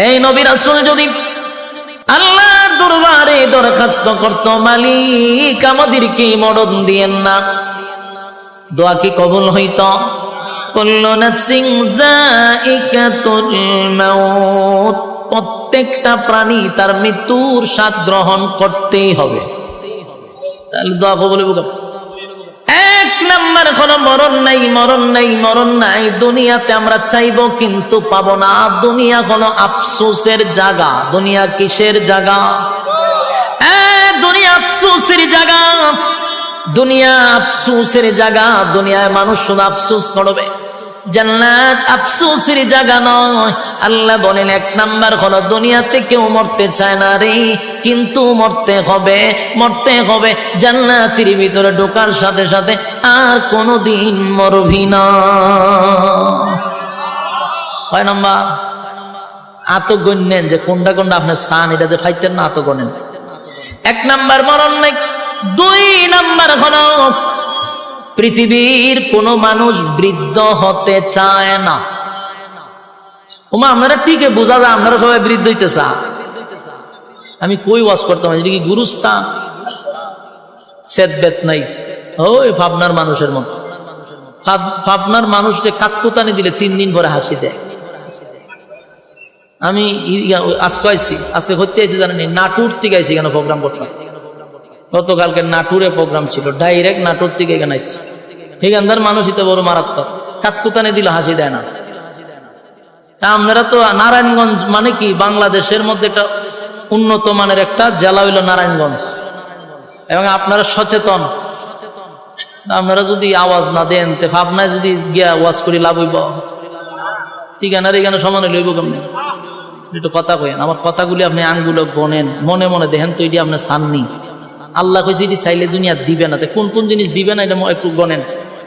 এই নবী রাসূল যদি আল্লাহর দরবারে দরখাস্ত করত, মালিক আমাদেরকে মরণ দিয়েন না, দোয়া কি কবুল হইত? কুল্লু নাফসিন যায়িকাতুল মাউত, প্রত্যেকটা প্রাণী তার মৃত্যুর স্বাদ গ্রহণ করতেই হবে। তাহলে দোয়া কবুল হবে। এক নাম্বার হলো মরণ নাই, মরণ নাই, মরণ নাই। দুনিয়াতে আমরা চাইবো কিন্তু পাবো না। দুনিয়া হলো আফসোসের জায়গা। দুনিয়া কিসের জায়গা? দুনিয়া আফসোসের জায়গা। দুনিয়া আফসোসের জায়গা। দুনিয়ায় মানুষ শুধু আফসোস করবে, জান্নাত আফসোসের জায়গা নয়। আল্লাহ বলেন এক নাম্বার হলো দুনিয়াতে কেউ মরতে চায় না রে, কিন্তু মরতে হবে, মরতে হবে। জান্নাতের ভিতরে ঢোকার সাথে সাথে আর কোনোদিন মরবি না। কয় নাম্বার? আত গণ্যেন যে কোনটা কোনটা আপনার সান, এটা যে ফাইতেন না, আত গণেন। এক নাম্বার মরণ নাই। দুই নাম্বার হলো পৃথিবীর কোন মানুষ বৃদ্ধ হতে চায় না। ওমা আপনারা ঠিক বোঝা যায় আপনারা সবাই বৃদ্ধ হইতে চান। আমি কই ওয়াজ করতাম, এটা কি গুরুস্থান? সেদ বেত নাই, ওই ভাবনার মানুষের মতো। ভাবনার মানুষকে কাককুতানি দিলে 3 দিন পরে হাসি দেয়। আমি আজকে আইছি, আজকে হইতে আইছি জানেন, নাটুর থেকে আইছি কেন প্রোগ্রাম করতাম। গতকালকে নাটুরে প্রোগ্রাম ছিল, ডাইরেক্ট নাটুর থেকে এখানে আইছি। এখানকার মানুষ ইতে বড় মারাত্মক, কাতকুতানি দিলে হাসি দেয় না। আপনারা তো নারায়ণগঞ্জ মানে কি বাংলাদেশের মধ্যে একটা উন্নত মানের একটা জেলা হইল নারায়ণগঞ্জ, এবং আপনারা সচেতন। আপনারা যদি আওয়াজ না দেন তে ভাবনায় যদি গিয়া ওয়াজ করি লাভ হইব? ঠিকানার এখানে সমানে লইব কেমনি? একটু কথা কইেন, আমার কথাগুলি আপনি আঙ্গুলো গনেন, মনে মনে দেখেন তো এটি আপনার সাননি। আল্লাহ কইছে এটি চাইলে দুনিয়া দিবে না, কোন কোন জিনিস দিবে না এটা একটু গনেন।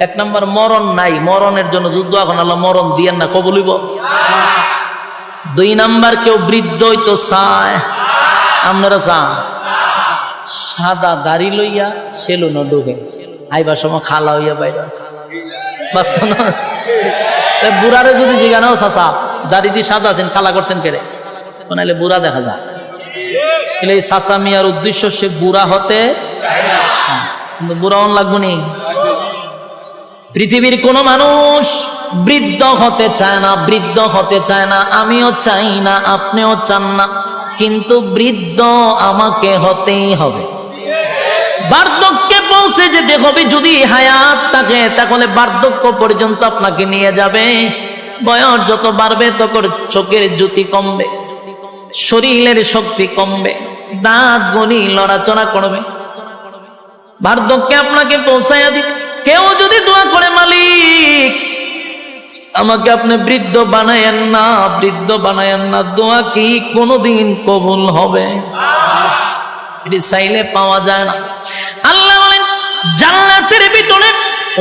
এক নাম্বার মরণ নাই, মরণের জন্য যুদ্ধ, এখন আল্লাহ মরণ দিয়েন না, কবুল হইব। দুই নাম্বার কেউ বৃদ্ধ হইতো চায়, আপনারা চান? সাদা দাড়ি লইয়া সেলুন ঢুকে আইবার সময় খালা হইয়া বাইরে বাস্ত না। বুড়ারে যদি জিজ্ঞানাও চাচা দাড়ি দিয়ে সাদা আছেন, খালা করছেন কেড়ে, নাইলে বুড়া দেখা যায়। এই চাচা মিয়ার উদ্দেশ্য সে বুড়া হতে, কিন্তু বুড়া হন লাগবো নি। পৃথিবীর কোন মানুষ বৃদ্ধ হতে চায় না, বৃদ্ধ হতে চায় না। আমিও চাই না, আপনিও চান না, কিন্তু বৃদ্ধ আমাকে হতেই হবে। বার্ধক্যে পৌঁছে যেতে হবে। যদি হায়াত থাকে তাহলে বার্ধক্য পর্যন্ত আপনাকে নিয়ে যাবে। বয়স যত বাড়বে তত চোখের জ্যোতি কমবে, শরীরের শক্তি কমবে, দাঁত গলি লড়াচড়া করবে। বার্ধক্যে আপনাকে পৌঁছাইয়া দিবে। কেউ যদি দোয়া করে, মালিক আমাকে আপনি বৃদ্ধ বানায়েন না, বৃদ্ধ বানায়েন না, দোয়া কি কোনদিন কবুল হবে? এটি চাইলে পাওয়া যায় না। আল্লাহ বলেন জান্নাতের ভিতরে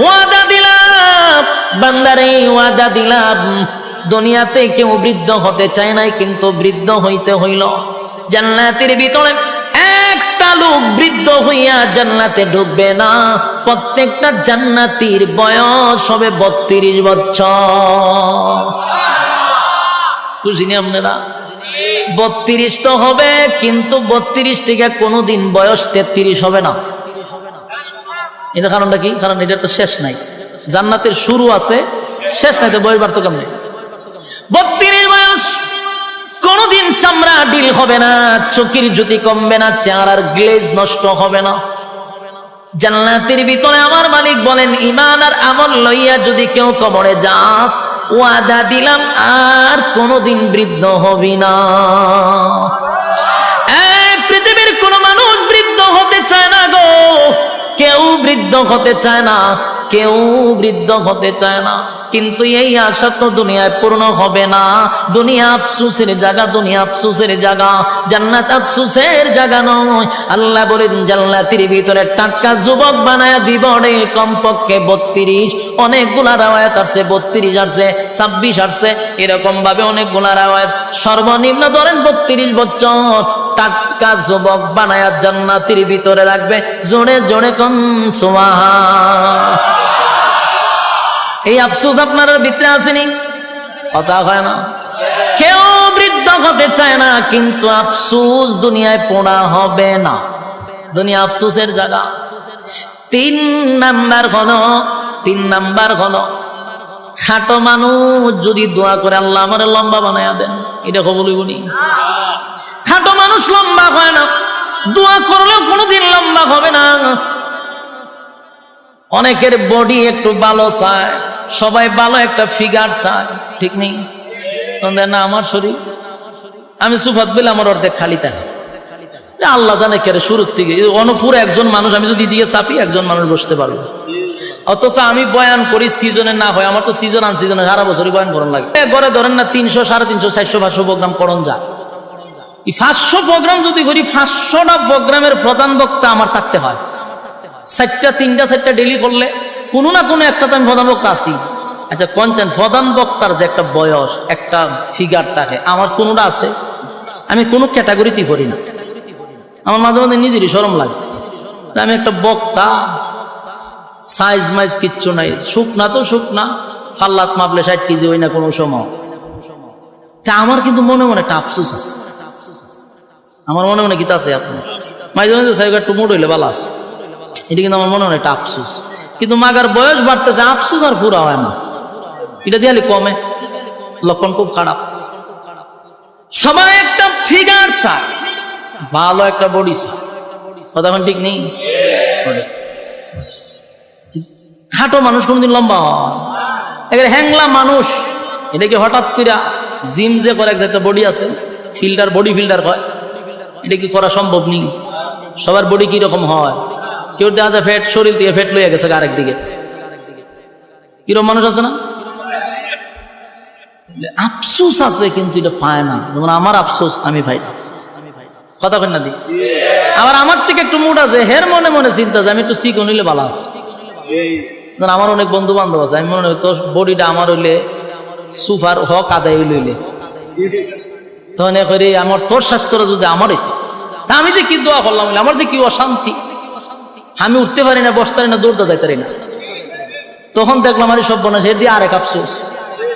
ওয়াদা দিলাম, বান্দারে ওয়াদা দিলাম। দুনিয়াতে কেউ বৃদ্ধ হতে চায় নাই, কিন্তু বৃদ্ধ হইতে হইল। জান্নাতের ভিতরে একটা লোক বৃদ্ধ হইয়া জান্নাতে ঢুকবে না। প্রত্যেকটা জান্নাতীর বয়স হবে 32 বছর। বুঝিনি আপনারা? 32 তো হবে, কিন্তু 32 থেকে কোনোদিন বয়স 33 হবে না। এটা কারণটা কি? কারণ এটা তো শেষ নাই। জান্নাতের শুরু আছে, শেষ নাই, তো বয়স বাড়তো কেমনে? 32 বয়স। কোনদিন চামড়া ডিল হবে না, চোখের জ্যোতি কমবে না, চেহারার গ্লেজ নষ্ট হবে না। জান্নাতের ভিতরে আমার মালিক বলেন, ঈমান আর আমল লইয়া যদি কেউ কবরে যাস, ওয়াদা দিলাম আর কোনদিন বৃদ্ধ হবি না। পৃথিবীর কোন মানুষ বৃদ্ধ হতে চায় না গো, কেউ বৃদ্ধ হতে চায় না, কেউ বৃদ্ধ হতে চায় না। কিন্তু এই আশা তো দুনিয়ায় পূর্ণ হবে না। দুনিয়া আফসোসের জায়গা, দুনিয়া আফসোসের জায়গা, জান্নাত আফসোসের জায়গা নয়। আল্লাহ বলেন জান্নাতের ভিতরে টাটকা যুবক বানায়া দিব রে, কমপক্ষে 32। অনেকগুলা রাওয়ায়াত আছে 32 আসছে, 26 আসছে, এরকম ভাবে অনেকগুলা রাওয়ায়াত। সর্বনিম্ন ধরেন 32 বছর টাটকা যুবক বানায়া জান্নাতের ভিতরে রাখবে। জোরে জোরে কোন সুবহান। এই আফসোস আপনার ভিতরে আসেনি? কথা হয় না। কেউ বৃদ্ধ হতে চায় না, কিন্তু আফসোস দুনিয়ায় পড়া হবে না। দুনিয়া আফসোসের জায়গা। তিন নাম্বার হলো খাটো মানুষ যদি দোয়া করে আল্লাহ আমার লম্বা বানায়া দেন, এটা কবুল হইব নি? খাটো মানুষ লম্বা হয় না, দোয়া করলেও কোনোদিন লম্বা হবে না। অনেকের বডি একটু ভালো চায়, সবাই ভালো একটা ফিগার চায়, ঠিক নেই? না আমার শরীর, আমি সুফাত পেলে আমার অর্ধেক খালি থাকে, আল্লাহ জানে কেরে শুরুর থেকে অনপুর একজন মানুষ আমি যদি দিয়ে চাপি একজন মানুষ বসতে পারবো। অথচ আমি বয়ান করি সিজনে না হয়, আমার তো সিজন আন সিজনে সারা বছরই বয়ান করার লাগে। ঘরে ধরেন না 300, 350, 400, 500 প্রোগ্রাম করণ যায়। এই 500 প্রোগ্রাম যদি করি, 500টা প্রোগ্রামের প্রধান বক্তা আমার থাকতে হয়। 3টা ডেলি করলে কোনো না কোনো একটা তো আমি প্রধান বক্তা আছি। আচ্ছা কোনছেন প্রধান বক্তার যে একটা বয়স, একটা ফিগার থাকে, আমার কোনোটা আছে? আমি কোনো ক্যাটাগরিতেই পড়ি না। আমার মাঝে মাঝে নিজেরই শরম লাগে, আমি একটা বক্তা, সাইজ মাইজ কিচ্ছু নাই, শুকনা তো শুকনা, ফাল্লাত মাপলে 60 কেজি হই না কোনো সময়। তা আমার কিন্তু মনে মনে একটা আফসোস আছে, আমার মনে মনে গীতা আছে। আপনার মাঝে মাঝে সাহেব একটু মোট হইলে ভালো আছে, এটা কিন্তু আমার মনে মনে একটা আফসোস। কিন্তু মাগার বয়স বাড়তেছে, আফসোস আর পুরা হয় না, এটা দিয়ে কমে, লক্ষণ খুব খারাপ। সবাই একটা ফিগার চায়, ভালো একটা বডি চায়, কথা ঠিক নেই? খাটো মানুষ কোনদিন লম্বা হয়? হ্যাংলা মানুষ, এটা কি হঠাৎ করে জিম যে করে একটা বডি আছে, ফিল্টার, বডি ফিল্টার হয়, এটা কি করা সম্ভব নেই? সবার বডি কি রকম হয়? কেউ দেখা যায় ফ্যাট, শরীর থেকে ফ্যাট লইয়া গেছে আরেক দিকে, কিরকম মানুষ আছে না? আফসোস আছে কিন্তু এটা পায় না। যেমন আমার আফসোস আমি ভাই, কথা কেন না দিই। আবার আমার থেকে একটু মুড আছে, হের মনে মনে চিন্তা যে আমি একটু চিকন হইলে ভালো আছে। আমার অনেক বন্ধু বান্ধব আছে, আমি মনে হয় তোর বডিটা আমার হইলে সুপার হক আদায় হইলে, তখন করে আমার তোর স্বাস্থ্যটা যদি আমার হইতো, আমি যে কি দোয়া করলাম, আমার যে কি অশান্তি, আমি উঠতে পারি না, বসতে পারি না, দৌড়তে যাইতে পারি না। তখন দেখলাম আমার সব বনা সে দিয়ে আরেক আফসোস,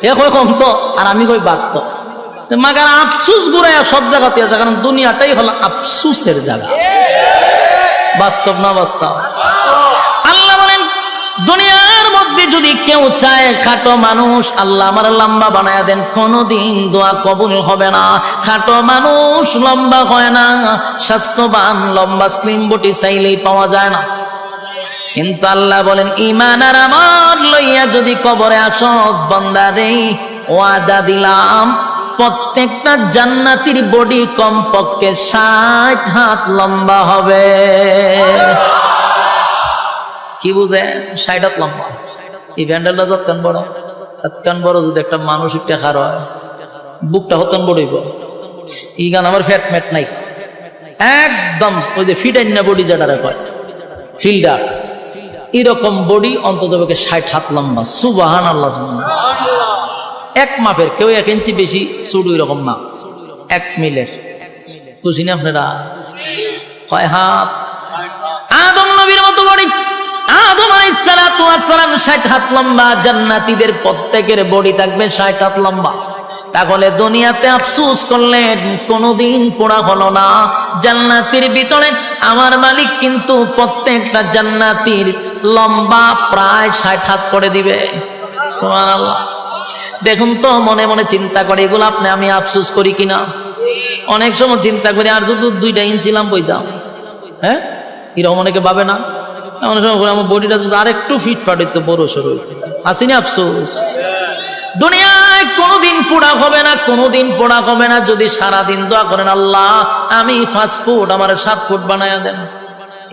এ কয় কম তো, আর আমি কই বাড়ত। মাগার আফসুস ঘুরাইয়া সব জায়গাতে আছে, কারণ দুনিয়াটাই হলো আফসুসের জায়গা। বাস্তব না বাস্তব? আল্লাহ বলেন দুনিয়ার মধ্যে যদি কেউ চায় খাটো মানুষ আল্লাহ আমার লম্বা বানায়া দেন, কোনদিন দোয়া কবুল হবে না। খাটো মানুষ লম্বা হয় না, স্বাস্থ্যবান লম্বা স্লিম বডি চাইলেই পাওয়া যায় না। কিন্তু আল্লাহ বলেন ঈমান আর আমল লইয়া যদি কবরে আসস বান্দারে, ওয়াদা দিলাম প্রত্যেকটা জান্নাতীর বডি কমপক্ষে 60 হাত লম্বা হবে। কি বুঝে 60 হাত লম্বা? এই ব্যান্ডেলটা যতক্ষণ বড়, ততক্ষণ বড় যদি একটা মানুষ একটা খার হয়, বুকটা হতন বড়ইব। এই গান আমার ফ্যাট ম্যাট নাই, একদম ওই যে ফিডাইনা বডি যেটা কয় ফিল্ডার, এরকম বডি অন্তত 60 হাত লম্বা। সুবহানাল্লাহ। এক মাপের, কেউ 1 ইঞ্চি বেশি ছোট এরকম না, 1 মিলের। বুঝি না আপনারা? কয় হাত? আদম নবীর মতো বডি, আদম আলাইহিস সালাতু ওয়াস সালাম 60 হাত লম্বা, জান্নাতীদের প্রত্যেকের বডি থাকবে 60 হাত লম্বা। তাহলে দুনিয়াতে আফসোস করলেন কোনদিন পুরা হলো না। জান্নাতের ভিতরে আমার মালিক কিন্তু প্রত্যেকটা জান্নাতীর লম্বা প্রায় 60 হাত করে দিবে। সুবহানাল্লাহ। দেখুন তো মনে মনে চিন্তা করে এগুলো আপনি আমি আফসোস করি কিনা? অনেক সময় চিন্তা করি আর যদি 2 ইঞ্চি লাম বইতাম, হ্যাঁ এরকম অনেকে ভাবে না? এমন সময় আমার বডিটা যদি আর একটু ফিটফাট হইতো, বড় সড়ো হইতো, আসিনি আফসোস? দুনিয়ায় কোনোদিন পোড়া হবে না, কোনোদিন পোড়া হবে না যদি সারাদিন দোয়া করেন আল্লাহ আমি 5 ফুট আমার 7 ফুট বানায়া দেন।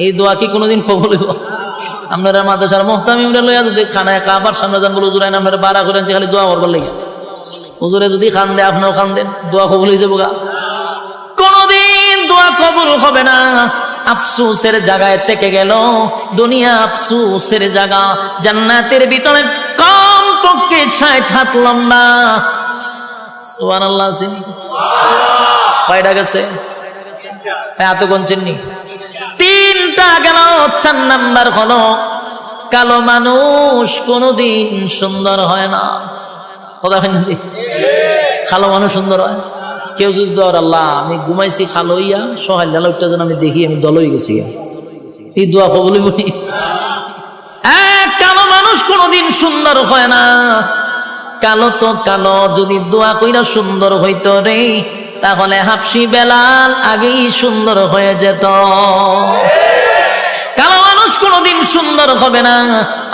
এই দোয়া কি কোনোদিন কবুল হইব? আপনারা মাদ্রাসার মুহতামিমরা লইয়া যদি খানায় কাবার সামনে যান, বলে হুজুর আপনারা বাড়া করেন যে খালি দোয়া করবার লাগিয়া, হুজুরে যদি খান দেয় আপনারাও খান দেন, দোয়া কবুল হয়ে যাবো গা? কোনোদিন দোয়া কবুল হবে না। আফসোসের জায়গায় থেকে গেল দুনিয়া, আফসোসের জায়গা। জান্নাতের ভিতরে কম পক্ষে 60 হাত লম্বা। সুবহানাল্লাহ। কয়টা গেছে? এত কোন চিন্নি? 3টা গেল। 4 নাম্বার হলো কালো মানুষ কোনদিন সুন্দর হয় না। কথা হয় না? কালো মানুষ সুন্দর হয়? কেউ যদি দর আল্লাহ আমি ঘুমাইছি খালইয়া সহায় লালটা যেন আমি দেখি আমি দল হয়ে গেছি, এই দোয়া কবুল বলি। কালো মানুষ কোনোদিন সুন্দর হয় না, কালো তো কালো, যদি দোয়া কইরা সুন্দর হইতো রে তাহলে হাফসি বেলাল আগেই সুন্দর হয়ে যেত। কালো মানুষ কোনোদিন সুন্দর হবে না,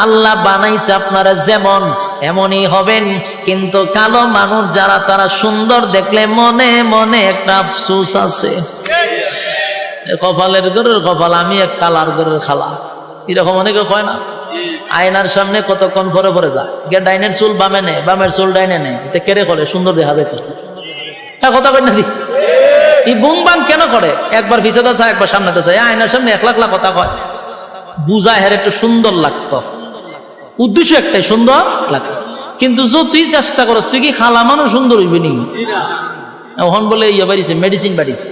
আল্লাহ বানাইছে আপনারা যেমন এমনই হবেন, কিন্তু কালো মানুষ যারা তারা সুন্দর দেখলে মনে মনে একটা আফসোস আছে, কপালের ঘরের কপাল আমি এক কালার ঘরের খালা, এরকম অনেকে হয় না। আয়নার সামনে কতক্ষণ পরে পরে যায়, ডাইনের চুল বামে নেয়, বামের চুল ডাইনে নেয়, এতে কেড়ে করে সুন্দর দেখা যেত। কথা কই না দি এই বুম বাং কেন করে, একবার পিছাতে চায় একবার সামনেতে চায়, আয়নার সামনে এক লাখ লাখ কথা কয়, বুঝায় হের একটু সুন্দর লাগতো, উদ্দেশ্য একটাই সুন্দর লাগতো। কিন্তু তুই চেষ্টা করস, তুই কি খালা মানুষ সুন্দর হইবি নি? এখন বলে ইয়ে বাড়িছে, মেডিসিন বাড়িছে,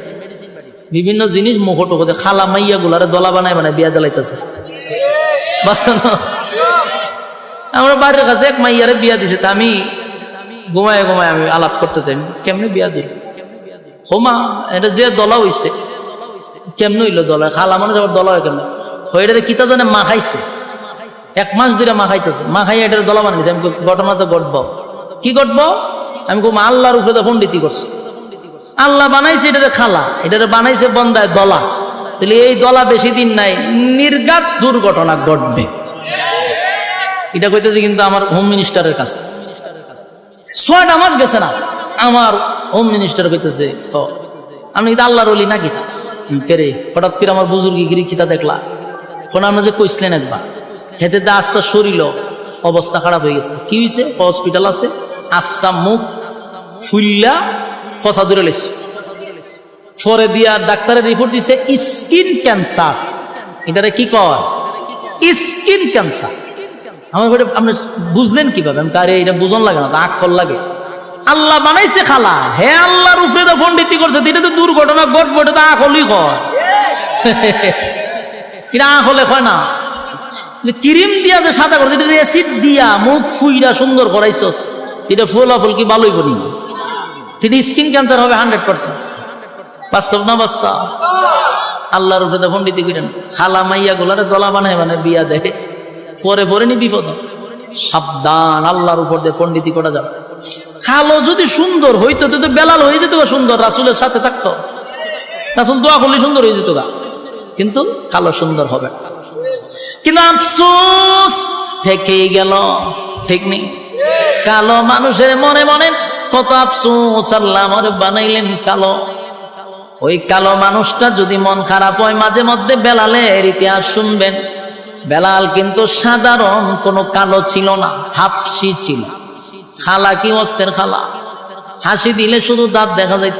বিভিন্ন জিনিস মুখ টোকতে খালা মাইয়া গুলারে দলা বানায় বানায় বিয়া দিলাইতেছে। আমরা বাড়ির কাছে এক মাইয়ারে বিয়া দিছে, তা আমি ঘুমায় ঘুমায় আমি আলাপ করতে চাই, কেমনে বিয়া দিই হোমা, এটা যে দলা হইছে কেমনে হইলো দলা, খালা মানুষ আবার দলা হয় কেমন হয়ে কিতা জানে মা খাইছে, 1 মাস ধরে মা খাইতেছে, মা খাইয়া এটার দলা বানিয়েছে। আমি ঘটনা তো ঘটবো, কি ঘটবো আমি কম, আল্লাহর উপরে পণ্ডিতি করছে, আল্লাহ বানাইছে এটারে খালা, এটারে বানাইছে বন্দায় দলা, তাহলে এই দলা বেশি দিন নাই নির্ঘাত দুর্ঘটনা ঘটবে। এটা কইতেছে কিন্তু আমার হোম মিনিস্টারের কাছে 6টা মাস গেছে না, আমার হোম মিনিস্টার কইতেছে আপনি কিন্তু আল্লাহর ওলি না কিতা কেরে, হঠাৎ করে আমার বুজুর্গি গিরি কিতা দেখলা, কোন আমরা যে কইসলেন একবার হেতে দা আস্তা শরীর অবস্থা খারাপ হয়ে গেছে, কি হয়েছে হসপিটাল আছে, আস্তা মুখ ফুল্লা ফসা ধরে লেছে, পরে দিয়া ডাক্তারের রিপোর্ট দিছে স্কিন ক্যান্সার। এটারে কি কয় স্কিন ক্যান্সার। আমার ঘরে আপনি বুঝলেন কিভাবে? আমি কারে এটা বুঝন লাগে না, আক্কল লাগে। আল্লাহ বানাইছে খালা, হে আল্লাহর উপরে পণ্ডিতি করছে, এটা তো দুর্ঘটনা ঘটবো, এটা তো আকলই কয়, এটা আকলে কয় না। ক্রিম দিয়া যে সাদা করছে, এটা অ্যাসিড দিয়া মুখ ফুইরা সুন্দর করাইছস, এটা ফলাফল কি ভালোই বলি, এটা স্কিন ক্যান্সার হবে 100%। বাস্তব না বাস্তব? আল্লাহর উপরে পণ্ডিতি করেন, খালা মাইয়া গুলারে দলা বানায় মানে বিয়া দেয়, পরে পরে নি বিপদ। সাবধান, আল্লাহর উপর দিয়ে পণ্ডিতি করা যাবে। খালো যদি সুন্দর হইতো তো বেলাল হয়ে যেত সুন্দর, রাসূলের সাথে থাকতো, রাসূল দোয়া করলে সুন্দর হয়ে যেত গা, কিন্তু কালো সুন্দর হবে। কিন্তু আফসোস থেকেই গেল, ঠিক নেই? কালো মানুষের মনে মনে কত আফসোস, আল্লাহ আমারে বানাইলেন কালো। ওই কালো মানুষটা যদি মন খারাপ হয়, মাঝে মধ্যে বেলালের ইতিহাস শুনবেন। বেলাল কিন্তু সাধারণ কোনো কালো ছিল না, হাফসি ছিল। খালা কি অস্তের খালা, হাসি দিলে শুধু দাঁত দেখা যাইত।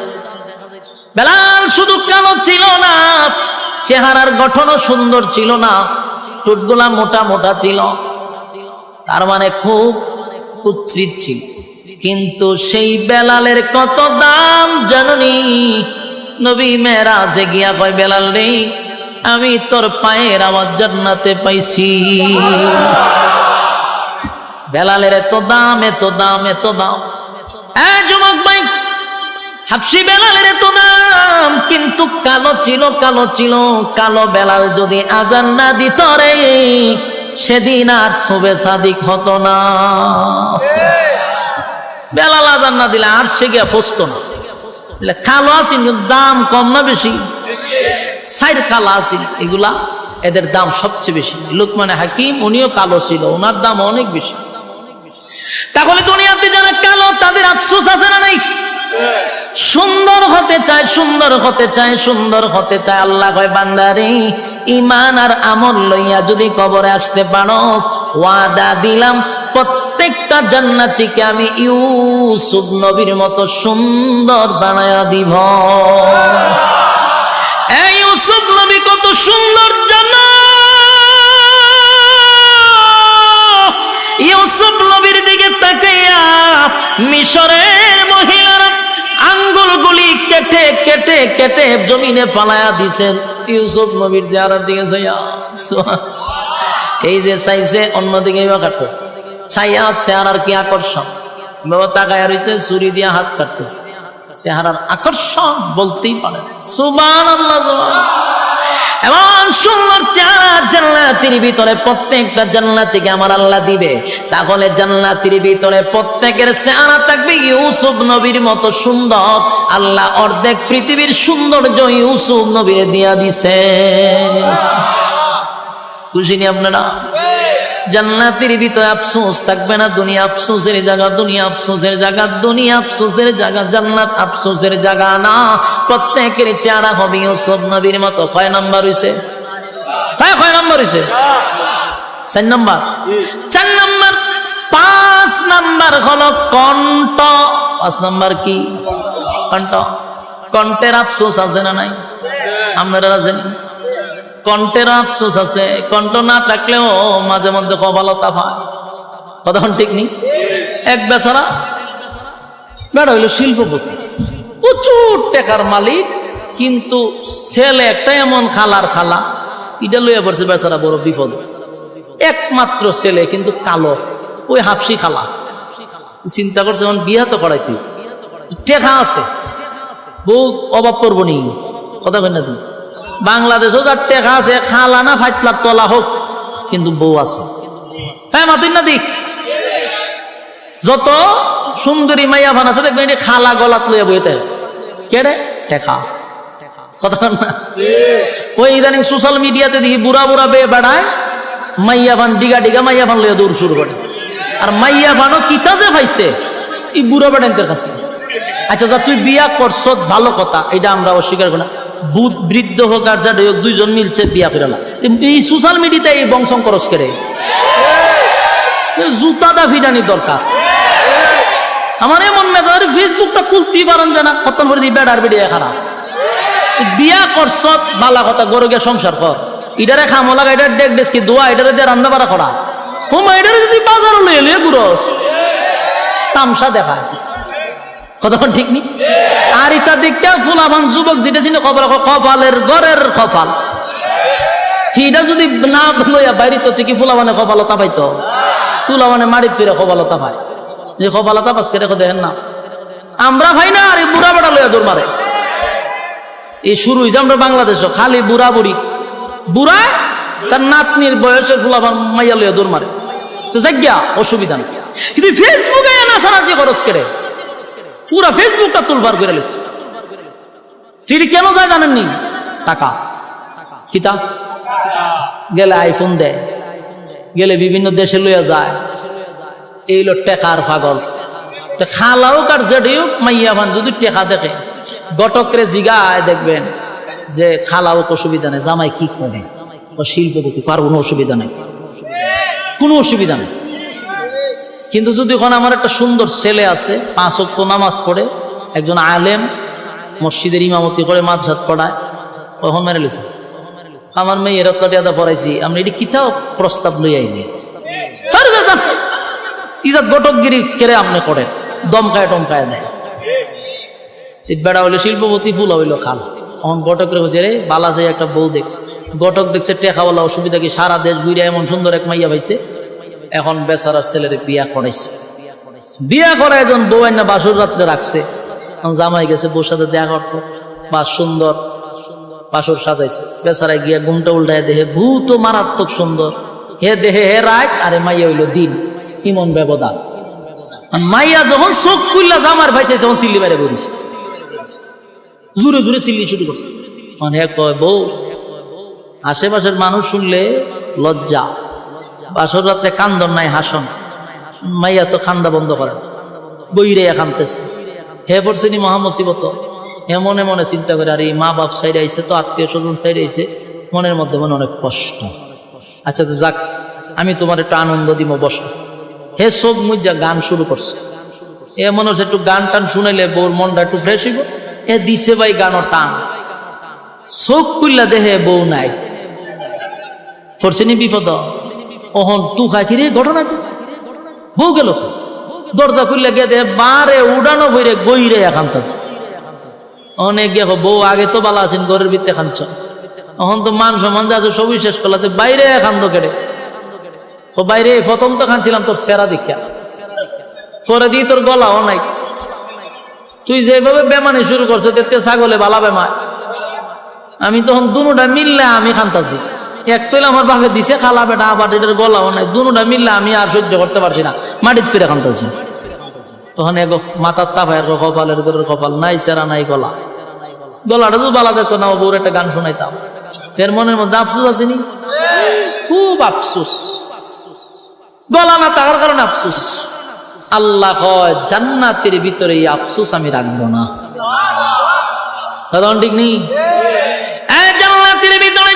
বেলাল শুধু কালো ছিল না, চেহারার গঠনও সুন্দর ছিল না, ঠোঁটগুলা মোটা মোটা ছিল, তার মানে খুব কুৎসিত ছিল। কিন্তু সেই বেলালের কত দাম জাননি? নবী মেরাজে গিয়া কয়, বেলাল রে আমি তোর পায়ের আওয়াজ জান্নাতে পাইছি। বেলালের এত দাম, এত দাম, এত দাম। যুবক ভাই, হাবশি বেলালের এত দাম, কিন্তু কালো ছিল, কালো ছিল। কালো বেলাল যদি আজান না দিত রে, সেদিন আর শোবে সাদিক হতো না। বেলাল আজান না দিলে আর সে গিয়া ফসতো না। কালো আছেন, দাম কম না বেশি? সাইর কালো আছেন, এগুলা এদের দাম সবচেয়ে বেশি। লুকমান হাকিম উনিও কালো ছিল, ওনার দাম অনেক বেশি। তাহলে দুনিয়াতে যারা কালো তাদের আফসোস আছে না নাই? সুন্দর হতে চায়, সুন্দর হতে চায়, সুন্দর হতে চায়। আল্লাহ কয়, বান্দারে ঈমান আর আমল লইয়া যদি কবরে আসতে পারোস, ওয়াদা দিলাম প্রত্যেকটা জান্নাতীকে আমি ইউসুফ নবীর মতো সুন্দর বানায়া দিব। এই ইউসুফ নবী কত সুন্দর জানো? ইউসুফ নবীর দিকে তাকাইয়া মিশরের মহিলারা আঙ্গুলগুলি কেটে কেটে কেটে জমিনে ফালায়া দিছেন। ইউসুফ নবীর চেহারার দিকে চাইয়া, এই যে চাইছে অন্যদিকে কাটতেছে, চাইয়া চেহারার কি আকর্ষণ। বাবা তাকায়া রয়েছে, ছুরি দিয়া হাত কাটতেছে। চেহারার আকর্ষণ বলতেই পারে সুবহানাল্লাহ। এমন সুন্দর চেহারা জান্নাতের ভিতরে প্রত্যেকটা জান্নাতীকে আমার আল্লাহ দিবে। তাহলে জান্নাতের ভিতরে প্রত্যেকের চেহারা থাকবে ইউসুফ নবীর মতো সুন্দর। আল্লাহ অর্ধেক পৃথিবীর সৌন্দর্য ইউসুফ নবীরে দিয়া দিছে। খুশি নি আপনারা? জান্নাতের ভিতরে আফসোস থাকবে না। দুনিয়া আফসোসের জায়গা, দুনিয়া আফসোসের জায়গা, দুনিয়া আফসোসের জায়গা, জান্নাত আফসোসের জায়গা না। প্রত্যেকের চেহারা হবে ইউসুফ নবীর মতো। কয় নাম্বার হইছে? হ্যাঁ, কয় নাম্বার হইছে? 4 নাম্বার। 4 নাম্বার। 5 নাম্বার হলো কণ্ঠ। 5 নাম্বার কি? কণ্ঠ। কণ্ঠের আফসোস আছে না নাই? আপনারা আছেন? কণ্ঠের আফসোস আছে। কণ্ঠ না থাকলেও মাঝে মধ্যে কপালতা পায়। কথা ঠিক নেই? এক বেচারা বেড়া হইল শিল্পপতি, প্রচুর টাকার মালিক, কিন্তু ছেলে একটা এমন খালার খালা, এটা লইয়া পড়ছে বেচারা বড় বিপদ। একমাত্র ছেলে কিন্তু কালো, ওই হাফসি খালা। চিন্তা করছে এখন বিয়া তো করাইতে, টেকা আছে, বউ অভাব করবো নি। কথা কই না তুমি? বাংলাদেশও যার টেকা আছে, খালা না ফাইতলার তলা হোক, কিন্তু বউ আছে। হ্যাঁ মাতুন না দিক, যত সুন্দরী মাইয়া ভান আছে দেখবেন খালা গলাত লইয়া বইতে কেড়ে টেকা। কথা না? ওই ইদানিং সোশ্যাল মিডিয়াতে দেখি বুড়া বুড়া বেয়ে বেড়ায়, মাইয়া ভান ডিগা ডিগা মাইয়া ভান লইয়া দৌড় শুরু করে। আর মাইয়া ভানও কিতা যে পাইছে এই বুড়া বেড়াইতের কাছে। আচ্ছা যা তুই বিয়া করছ ভালো কথা, এটা আমরা অস্বীকার করি না। বুধ বৃদ্ধ হোক আর যা হোক, দুইজন মিলছে বিয়া করে না। এই সোশ্যাল মিডিয়াতে এই বংশং খরচ করে জুতা দা ফিডানি দরকার। আমার এমন মেজাজ, ফেসবুকটা খুলতেই পারেন যে না, খতম করে দিই বেড়ার বেড়িয়ে খারাপ। বিয়া করছ বালা কথা, গরু গিয়ে সংসার কর। এটারে খামো লাগা, এটার ডেক ডেস্কি দোয়া, এটারে দিয়ে রান্না বাড়া করা। হোমা এটারে যদি বাজারও লইয়ে লইয়ে গুরস তামসা দেখায়। কথা ঠিক নি? আর ইতা দেখতে ফুলাবান যুবক যেটা ছিল কপালের ঘরের কপাল, হিটা যদি না লইয়া বাইরে তো থেকে ফুলাবানে কপালতা পাইতো, ফুলাবানে মারিত ফিরে কপালতা পায়। যে কপালতা পাশকে রেখে দেখেন না, আমরা ভাই না। আর এই বুড়া বেড়া লইয়া দৌড় মারে। এই শুরু হয়েছে আমরা বাংলাদেশও, খালি বুড়া বুড়ি, বুড়া তার নাতনির বয়সের ফুলাবান মাইয়া লইয়া দৌড় মারে। তো জায়গা অসুবিধা নেই, কিন্তু ফেসবুকে নাচানাচি খরচ করে পুরা ফেসবুকটা তুলবার করে লেছে। চিঠি কেন যায় জানেননি? টাকা। কিতা গেলে আইফোন দেয়, গেলে বিভিন্ন দেশে লইয়া যায়। এই লো টেকার পাগল। খালাও কার জেডিও মাইয়া ভান যদি টেকা দেখে, গটকরে জিগায় দেখবেন যে খালাও অসুবিধা নেই, জামাই কি করে, ও শিল্পপতি, কার কোনো অসুবিধা নেই, কোনো অসুবিধা নেই। কিন্তু যদি এখন আমার একটা সুন্দর ছেলে আছে, 5 ওয়াক্ত নামাজ পড়ে, একজন আলেম, মসজিদের ইমামতি করে, মাদ্রাসাত পড়ায়, কখন মেরে লেছে আমার মেয়ে রক্তটা পড়াইছি, আমরা এটি কিতাও প্রস্তাব লই আইনি। ইজাত গটকগিরি কেড়ে আপনি করেন, দমকায় টমকায় দেয়। বেড়া হইলো শিল্পপতি, ফুল হইলো খাল। এখন গটকরে বলছে রে বালা যায় একটা বউ দেখ। গটক দেখছে টেকাওয়ালা, অসুবিধা কি, সারা দেশ ঘুরে এমন সুন্দর এক মাইয়া পাইছে। এখন বেচারা ছেলের বিয়া করাইছে, বিয়া করা একজন বউ না বাসুর রাত্রে রাখছে। জামাই গেছে বউর সাথে দেখা করতো, বাস সুন্দর বাসুর সাজাইছে। বেচারায় গিয়া ঘুমটা উল্টায় দেহে ভূত মারাত্মক সুন্দর, হে দেহে হে রাত, আরে মাইয়া হইলো দিন। ইমন ব্যবধান। মাইয়া যখন চোখ খুললা জামার ভাই চাইছে, তখন চিল্লি বাইরে বেরিয়েছে, জুড়ে জুড়ে চিল্লি শুরু করছে। মানে কয় বউ, আশেপাশের মানুষ শুনলে লজ্জা, বাসর রাত্রে কান্দন নাই হাসন। মাইয়া তো খান্দা বন্ধ করে, বইরে কানতেছে। হে পড়ছে নি মহামসিবত। হে মনে মনে চিন্তা করে, আর এই মা বাপ সাইড আইছে, তো আত্মীয় স্বজন সাইড আইছে, মনের মধ্যে মনে অনেক কষ্ট। আচ্ছা যাক, আমি তোমার একটু আনন্দ দিব, বসো। হে সব মুজা গান শুরু করছে। এ মনে হচ্ছে একটু গান টান শুনাইলে বউর মনটা একটু ফ্রেশ হইব। এ দিছে ভাই গানও টান, চোখ খুললা দেহে বউ নাই। পড়ছে নি বিপদ। ওহন তু খাই কি রে ঘটনা, বউ গেল, দরজা খুললে গিয়ে দেহে বারে উড়ানো বইরে গইরে এখানতাছে। অনেক গিয়ে বউ আগে তো বালা আছেন, ঘরের ভিতরে খানছ, এখন তো মান সম্মান আছে সবই শেষ করলাতে বাইরে খান্দ কেড়ে। ও বাইরে প্রথম তো খানছিলাম তোর সেরা দীক্ষা, পরে দিয়ে তোর গলাও নাই, তুই যেভাবে বেমানি শুরু করছো তেতে ছাগলে বালা বেমার। আমি তখন দুটা মিললে আমি খান্তাছি, এক তৈল আমার বাপে দিছে খালা বেটা, আবার এটার গলাও নাই, দুটা মিললে আমি আর সহ্য করতে পারছি না, মাটির ফিরে খান্তাছি। তখন এগো মাথার তাপায় কপালের ঘরের কপাল নাই, চেরা নাই গলা, গলাটা তো বালা যেত না, বউর একটা গান শোনাইতাম। এর মনের মধ্যে আফসোস আসেনি? খুব আফসোস, গলা না থাকার কারণে আফসোস। আল্লাহ কয় জান্নাতের ভিতরে এই আফসোস আমি রাখবো না। তখন ঠিক নেই? জান্নাতের ভিতরে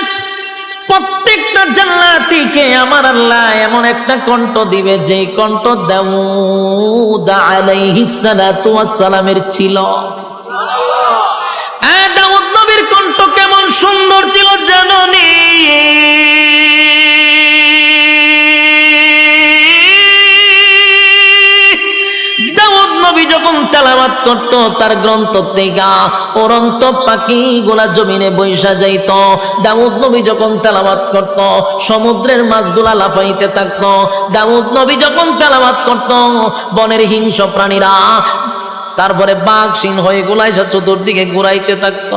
প্রত্যেকটা জান্নাতীকে আমার আল্লাহ এমন একটা কণ্ঠ দিবে, যে কণ্ঠ দাউদ আলাইহিস সালাতু ওয়াস সালামের ছিল। দাউদ নবীর কণ্ঠ কেমন সুন্দর ছিল জানোনি? দাউদ নবী যখন তেলাওয়াত করত, তার গ্রন্থ থেকে অরন্ত পাখি গুলা জমিনে বৈশা যাইত। দাউদ নবী যখন তেলাওয়াত করত, সমুদ্রের মাছগুলা লাফাইতে থাকত। দাউদ নবী যখন তেলাওয়াত করত, বনের হিংস্র প্রাণীরা, তারপরে বাঘ সিংহ হয়ে গোলাই চতুর্দিকে ঘুরাইতে থাকত।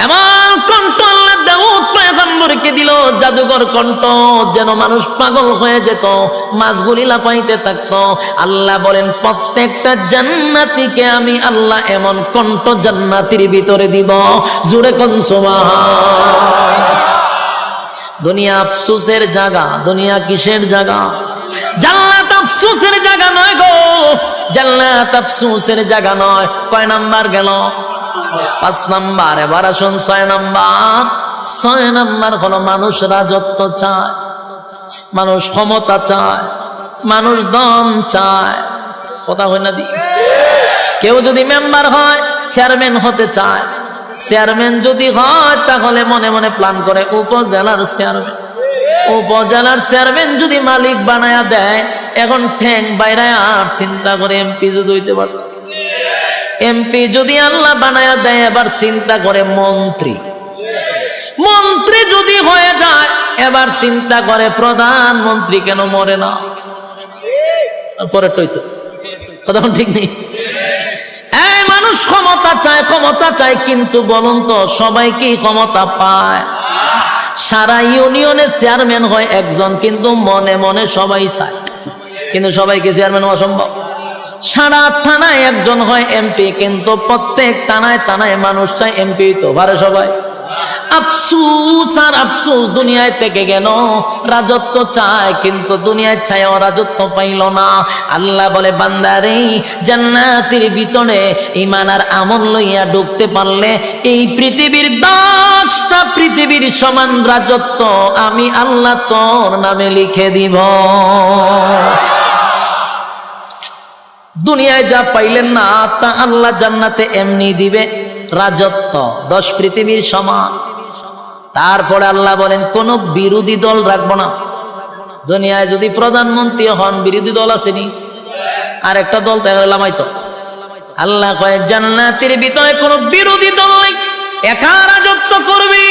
এমন কণ্ঠ আল্লাহ দাউদ পয়গম্বরকে দিল, জাদুকর কণ্ঠ, যেন মানুষ পাগল হয়ে যেত, মাছগুলি লাফাইতে থাকত। আল্লাহ বলেন প্রত্যেকটা জান্নাতীকে আমি আল্লাহ এমন কণ্ঠ জান্নাতের ভিতরে দিব। জোরে কোন সুবহান। দুনিয়া আফসোসের জায়গা, দুনিয়া কিসের জায়গা? জান্নাত আফসোসের জায়গা নয় গো, জান্নাত আফসোসের জায়গা নয়। কয় নাম্বার গেল? 5 নাম্বার। এবার আসুন 6 নাম্বার। 6 নাম্বার হলো মানুষ রাজত্ব চায়, মানুষ ক্ষমতা চায়, মানুষ ধন চায়। কথা হয় না দি? কেউ যদি মেম্বার হয়, চেয়ারম্যান হতে চায়। চেয়ারম্যান যদি হয়, তাহলে মনে মনে প্ল্যান করে উপজেলার চেয়ারম্যান। উপজেলার চেয়ারম্যান যদি মালিক বানায়া দেয়, এখন ঠ্যাং বাইরে আর চিন্তা করে এমপি যদি হইতে পারে। এমপি যদি আল্লাহ বানায়া দেয়, এবার চিন্তা করে মন্ত্রী। মন্ত্রী যদি হয়ে যায়, এবার চিন্তা করে প্রধানমন্ত্রী কেন মরে না। পরে টইতো কথা ঠিক নেই? এই মানুষ ক্ষমতা চায়, ক্ষমতা চায়, কিন্তু বলুন তো সবাই কি ক্ষমতা পায়? সারা ইউনিয়নের চেয়ারম্যান হয় একজন, কিন্তু মনে মনে সবাই চায়, কিন্তু সবাইকে চেয়ারম্যান হওয়া সম্ভব? সারা থানায় একজন হয় এমপি, কিন্তু প্রত্যেক থানায় থানায় মানুষ চায় এমপি তো পারে সবাই। আফসোস আর আফসোস, দুনিয়ায় থেকে গেল, রাজত্ব চায়, কিন্তু দুনিয়ায় ছায়াও রাজত্ব পাইল না। আল্লাহ বলে বান্দারে, জান্নাতের ভিতরে ঈমান আর আমল লইয়া ঢুকতে পারলে এই পৃথিবীর 10টা পৃথিবীর সমান রাজত্ব আমি আল্লাহ তোর নামে লিখে দিব। দুনিয়ায় যা পাইলেন না, তা আল্লাহ জান্নাতে এমনি দিবে, রাজত্ব 10 পৃথিবীর সমান। তারপরে আল্লাহ বলেন কোন বিরোধী দল রাখবো না। দুনিয়ায় যদি প্রধানমন্ত্রী হন, বিরোধী দল আসেনি, আর একটা দল লামাইতো। আল্লাহ কয় জান্নাতের ভিতরে কোন বিরোধী দল নেই, একা রাজত্ব করবি,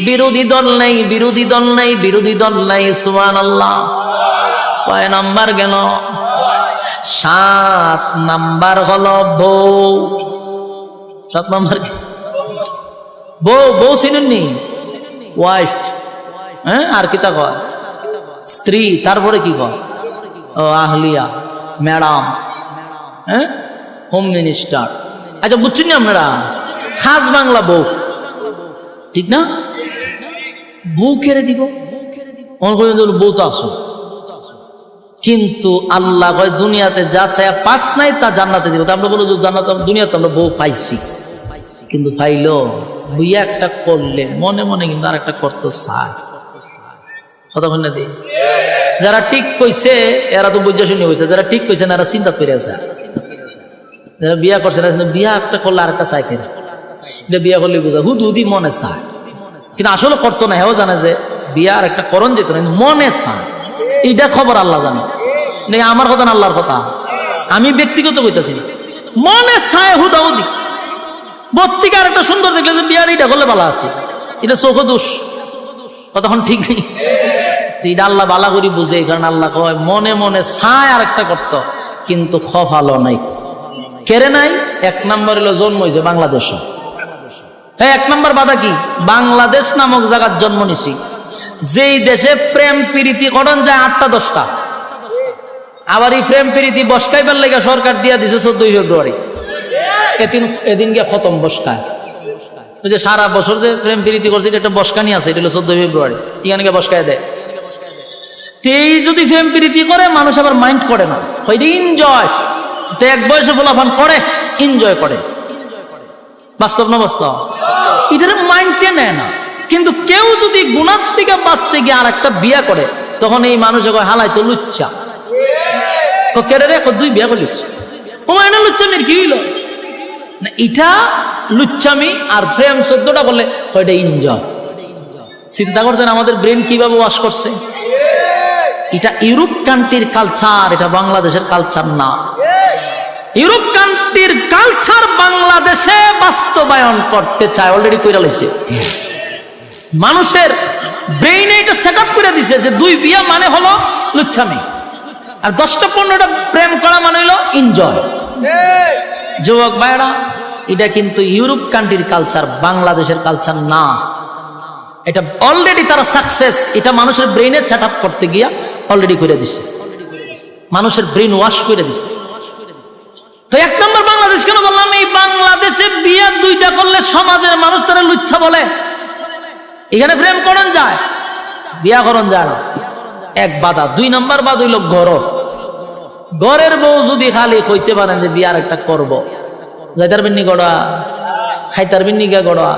বিরোধী দল নেই, বিরোধী দল নেই, বিরোধী দল নাই। সুবহানাল্লাহ। কয় নাম্বার গেল? 7 নাম্বার হলো বউ। 7 নাম্বার কি? বউ। বউ চিনেননি? ওয়াইফ। হ্যাঁ, আর কি তা কয়? স্ত্রী। তারপরে কি কয়? ও আহলিয়া, ম্যাডাম, হ্যাঁ, হোম মিনিস্টার। আচ্ছা বুঝছেন আপনারা? খাস বাংলা বউ, ঠিক না? বউ কেড়ে দিব, বউ তো আসো। কিন্তু আল্লাহ কয় দুনিয়াতে যা চায় 5 নাই, তা জান্নাতে দিব। আমরা বলবো জান্নাত, দুনিয়াতে আমরা বউ পাইছি, কিন্তু পাইলো বুইয়া একটা করলে মনে মনে কিন্তু আর একটা করতে চায়। কতক্ষণ না দিই? যারা ঠিক কইছে এরা তো বুঝা শুনি হয়েছে, যারা ঠিক কইছে না এরা চিন্তা করে আছে। যারা বিয়া করছে না, বিয়া একটা করলে আর একটা চায় কেন? এটা বিয়া করলে বুঝা হুদি মনে চায়, কিন্তু আসলে করতো না। হেও জানে যে বিয়া আর একটা করণ যেত না, মনে চায়। এইটা খবর আল্লাহ জানে, আমার কথা না আল্লাহর কথা। আমি ব্যক্তিগত কইতাছি, মনে চায় হুদাহুদি। বত্রিকা আর একটা সুন্দর দেখলে যে বিয়ার এইটা করলে ভালো আছে, এটা চোখ দোষ। কতক্ষণ ঠিক নেই? এটা আল্লাহ বালা করি বুঝে, কারণ আল্লাহ কয় মনে মনে চায় আর একটা করতো, কিন্তু খ ভালো নাই। কেড়ে নাই। 1 নম্বর হলো জন্ম হয়েছে বাংলাদেশে। হ্যাঁ, 1 নম্বর বাধা কি? বাংলাদেশ নামক জায়গার জন্ম নিছি, যেই দেশে প্রেম প্রীতি করেন যায় 8টা 10টা। আবার এই প্রেম প্রীতি বসকাইবার লেগে সরকার দিয়া দিছে 14 ফেব্রুয়ারি। এদিনকে খতম বসকায়। ওই যে সারা বছর যে প্রেম প্রীতি করছে এটা একটা বসকানি আছে, এটা হলো 14 ফেব্রুয়ারি, এখানে বসকায় দেয়। এই যদি প্রেম প্রীতি করে মানুষ আবার মাইন্ড করে না, হয় এনজয়। তো এক বয়সে ফলাফল করে, এনজয় করে। বাস্তব না বাস্তব? এটার মাইন্ডে নেয় না। কিন্তু কেউ যদি গুণার থেকে বাঁচতে গিয়ে আর একটা বিয়া করে, তখন এই মানুষে কয় হালাই তো লুচ্চা। কেড়ে রে 2 বিয়া করিস, ও মানে লুচ্চামির কি হইল না? এটা লুচ্চামি। আর প্রেম 14টা বললে ওইটা এনজয়। চিন্তা করছেন আমাদের ব্রেন কিভাবে ওয়াশ করছে? এটা ইউরোপ কান্ট্রির কালচার, এটা বাংলাদেশের কালচার না। ইউরোপ কান্ট্রির কালচার বাংলাদেশে বাস্তবায়ন করতে চায়, অলরেডি কইরা লইছে। মানুষের ব্রেইনে এটা সেট আপ করে দিছে যে 2 বিয়া মানে হলো লুচ্ছামি, আর 10টা 15টা প্রেম করা মানে হলো এনজয়। যুবক ভাইরা, এটা কিন্তু ইউরোপ কান্ট্রির কালচার, বাংলাদেশের কালচার না। এটা অলরেডি তারা সাকসেস, এটা মানুষের ব্রেইনে সেট আপ করতে গিয়া অলরেডি করে দিছে, মানুষের ব্রেইন ওয়াশ করে দিছে। তো 1 নম্বর বাংলাদেশ কেন বললাম? এই বাংলাদেশে বিয়া 2টা করলে সমাজের মানুষ তারা লুচ্ছা বলে। এখানে প্রেম করন যায়, বিয়া করন যায় না। 1 বাধা। 2 নম্বর বাধা হইল ঘরের বউ যদি খালি কইতে পারেন যে বিয়ার একটা করব, যাইতার বিন্নি গড়া, খাইতার বিন্নি গা গড়া।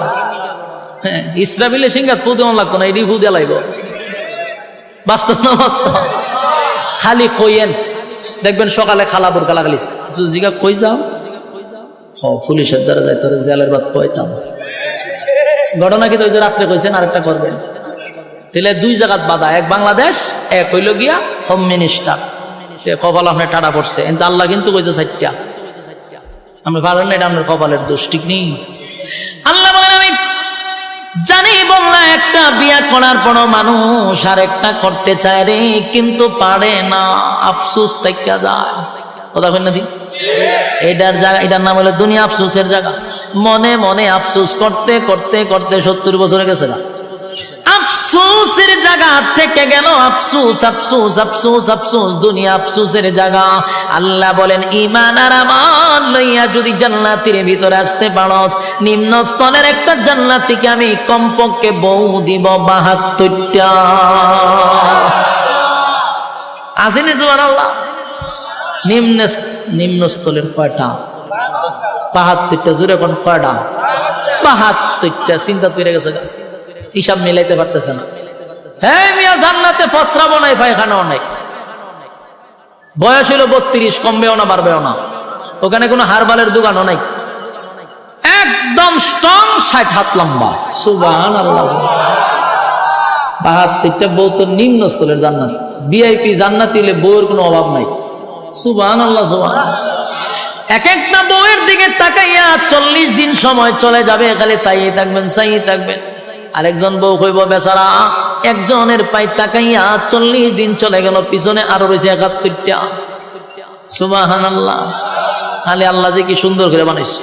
হ্যাঁ, ইসরাবিলে সিঙ্গাত ফু দেওয়া লাগতো না, এটি ফু দেওয়া লাগবে। বাস্তব না বাস্তব? খালি কইয়েন, দেখবেন সকালে খালা বোরকা লাগালিস, জিগা কই যাও, পুলিশের দ্বারা যাই, তোর জেলের ভাত খাইতাম। ঘটনা কি তো রাত্রে কইছেন আরেকটা করবেন। তাহলে 2 জায়গাত বাধা, 1 বাংলাদেশ, 1 হইল গিয়া হোম মিনিস্টার। কপাল আপনার টাটা পড়ছে, কিন্তু আল্লাহ কিন্তু কইছে 4টা। আপনি পারেন না, এটা আপনার কপালের দোষ, ঠিক নেই। আল্লাহ বলেন আমি জানি বললা একটা বিয়া করার পর মানুষ আর একটা করতে চায় রে, কিন্তু পারে না, আফসোস থেকে যায়। কথা কই না? এটার জায়গা, এটার নাম হলো দুনিয়া আফসোসের জায়গা। মনে মনে আফসোস করতে করতে করতে 70 বছরে গেছে না, আফসোসের জায়গা থেকে গেল আফসোস আফসোস আফসোস আফসোস, দুনিয়া আফসোসের জায়গা। আল্লাহ বলেন ঈমান আর ঈমান লইয়া যদি জান্নাতের ভিতরে আসতে পারস, নিম্ন স্তরের একটা জান্নাতীকে আমি কমপক্ষে বউ দিব 72টা। আসেনি সুবহানাল্লাহ? নিম্ন স্তরের কয়টা? 72টা। জোরে কোন কয়টা? 72টা। চিন্তা করে গেছে, হিসাব মিলাইতে পারতেছে না। হ্যাঁ মিয়া, জান্নাতে ফসরাবো নাই, পায়খানাও নাই। বয়স হইল 32, কমবেও না বাড়বেও না। ওখানে কোনো হারবালের দোকানও নাই, একদম স্ট্রং, 60 হাত লম্বা। সুবহানাল্লাহ। 72টা বউ তো নিম্ন স্তরের জান্নাত, ভিআইপি জান্নাত হইলে বউয়ের কোনো অভাব নাই। সুবহানাল্লাহ সুবহানাল্লাহ। এক একটা বউয়ের দিকে তাকাইয়া 40 দিন সময় চলে যাবে, খালি তাইয়ে থাকবেন, চাইয়ে থাকবেন। আরেকজন বউ কইব বেচারা, একজনের পাই তাকাইয়া 40 দিন চলে গেল, পিছনে আরো রয়েছে 71টা। সুবহানাল্লাহ। খালি আল্লাহ যে কি সুন্দর করে বানাইছে।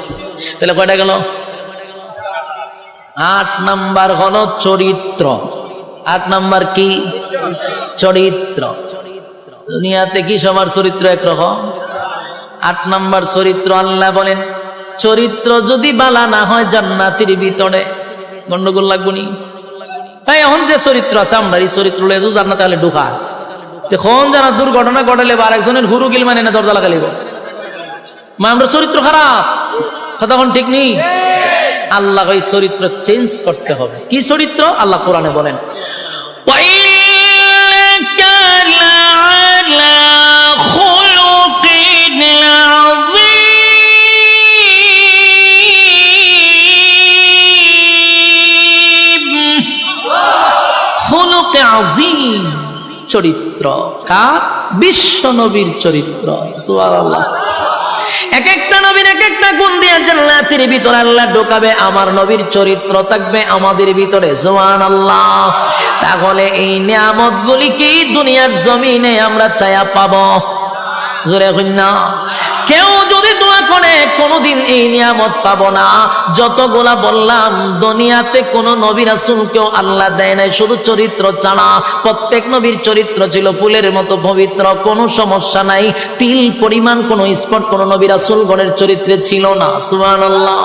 তাহলে কয়টা গেল? 8 নাম্বার হলো চরিত্র। 8 নাম্বার কি? চরিত্র। দুনিয়াতে কি সবার চরিত্র একরকম? 8 নাম্বার চরিত্র। আল্লাহ বলেন চরিত্র যদি বালা না হয় জান্নাতের ভিতরে গন্ডগোল লাগবো নি। তাই এখন যে চরিত্র আছে আমরা, এই চরিত্র লয়ে জান্নাতে হলে ঢুকা, তখন যারা দুর্ঘটনা ঘটালে বা আরেকজনের হুরু গিল মানে না দরজা লাগালিব, মা আমরা চরিত্র খারাপ, তখন ঠিক নেই। আল্লাহ এই চরিত্র চেঞ্জ করতে হবে। কি চরিত্র? আল্লাহ কোরআনে বলেন চরিত্র। কার? বিশ্ব নবীর চরিত্র। সুবহানাল্লাহ। এক একটা নবীর এক একটা গুণ দিয়ে জান্নাতের ভিতরে আল্লাহ ঢোকাবে, আমার নবীর চরিত্র থাকবে আমাদের ভিতরে। সুবহানাল্লাহ। তাহলে এই নিয়ামতগুলি কি দুনিয়ার জমিনে আমরা চায়া পাবো? জোরে কইনা। কেউ যদি দোয়া করে কোনোদিন এই নিয়ামত পাবো না। যতগুলা বললাম দুনিয়াতে কোন নবী রাসূলকেও আল্লাহ দেয় নাই শুধু চরিত্র ছাড়া। প্রত্যেক নবীর চরিত্র ছিল ফুলের মতো পবিত্র, কোনো সমস্যা নাই। তিল পরিমাণ কোনো স্পট কোন নবী রাসূলগণের চরিত্রে ছিল না। সুবহানাল্লাহ।